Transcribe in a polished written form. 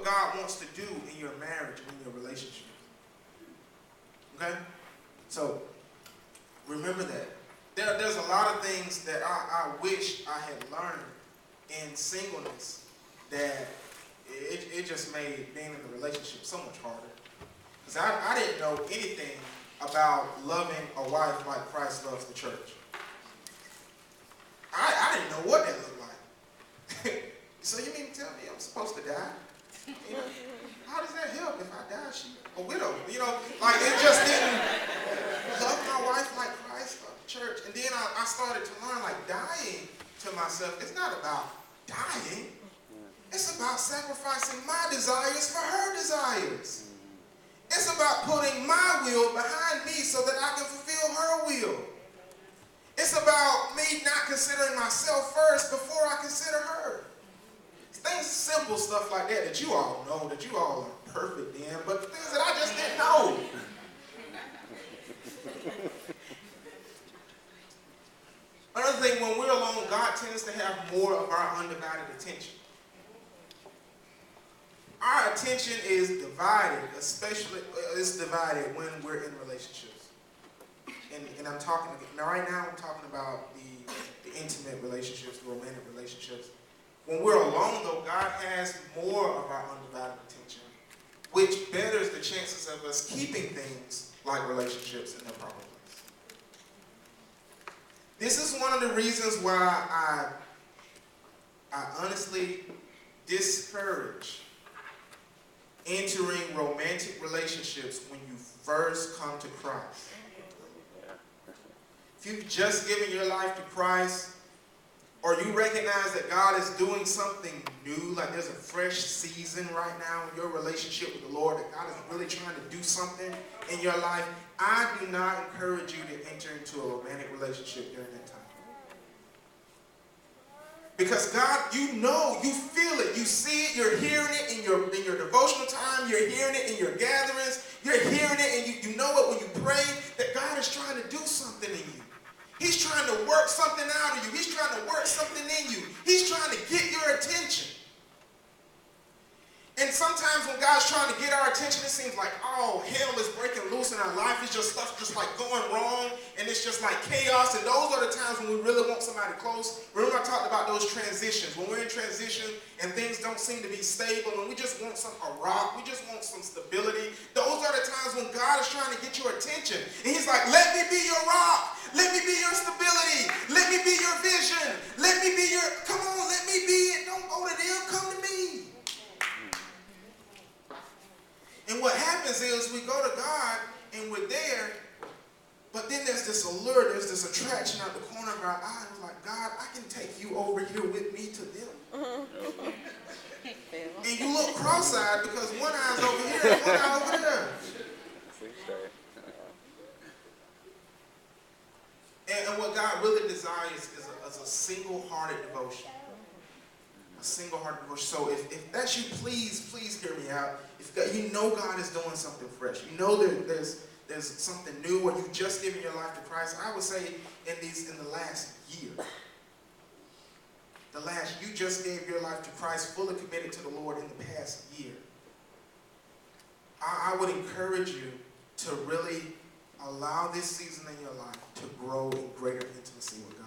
what God wants to do in your marriage and in your relationship. Okay? So, remember that. There's a lot of things that I wish I had learned in singleness that it just made being in a relationship so much harder. Because I didn't know anything about loving a wife like Christ loves the church. I didn't know what that looked like. So you mean to tell me I'm supposed to die? You know, how does that help if I die? She a widow. You know, like it just didn't love my wife like Christ loved the church. And then I started to learn like dying to myself. It's not about dying. It's about sacrificing my desires for her desires. It's about putting my will behind me so that I can fulfill her will. It's about me not considering myself first before I consider her. Things, simple stuff like that you all know, that you all are perfect in, but things that I just didn't know. Another thing, when we're alone, God tends to have more of our undivided attention. Our attention is divided, especially it's divided when we're in relationships. And I'm talking, now right now I'm talking about the intimate relationships, the romantic relationships. When we're alone though, God has more of our undivided attention, which betters the chances of us keeping things like relationships in their proper place. This is one of the reasons why I honestly discourage entering romantic relationships when you first come to Christ. If you've just given your life to Christ, or you recognize that God is doing something new, like there's a fresh season right now in your relationship with the Lord, that God is really trying to do something in your life, I do not encourage you to enter into a romantic relationship during that time. Because God, you know, you feel it, you see it, you're hearing it in your devotional time, you're hearing it in your gatherings, you're hearing it and you know it when you pray, that God is trying to do something in you. He's trying to work something out of you. He's trying to work something in you. He's trying to get your attention. And sometimes when God's trying to get our attention, it seems like, oh, hell is breaking loose in our life. It's just stuff just like going wrong, and it's just like chaos. And those are the times when we really want somebody close. Remember I talked about those transitions. When we're in transition and things don't seem to be stable, and we just want a rock, we just want some stability. Those are the times when God is trying to get your attention. And he's like, let me be your rock. Let me be your stability. Let me be your vision. Let me be your, come on, let me be it. Don't go to them, come to me. And what happens is we go to God and we're there, but then there's this allure, there's this attraction out the corner of our eye. It's like, God, I can take you over here with me to them. And you look cross-eyed because one eye's over here and one eye over there. And what God really desires is a single-hearted devotion. A single-hearted devotion. So if that's you, please hear me out. If God, you know God is doing something fresh, you know there's something new, or you've just given your life to Christ, I would say in the last year. You just gave your life to Christ, fully committed to the Lord in the past year. I would encourage you to really allow this season in your life to grow in greater intimacy with God.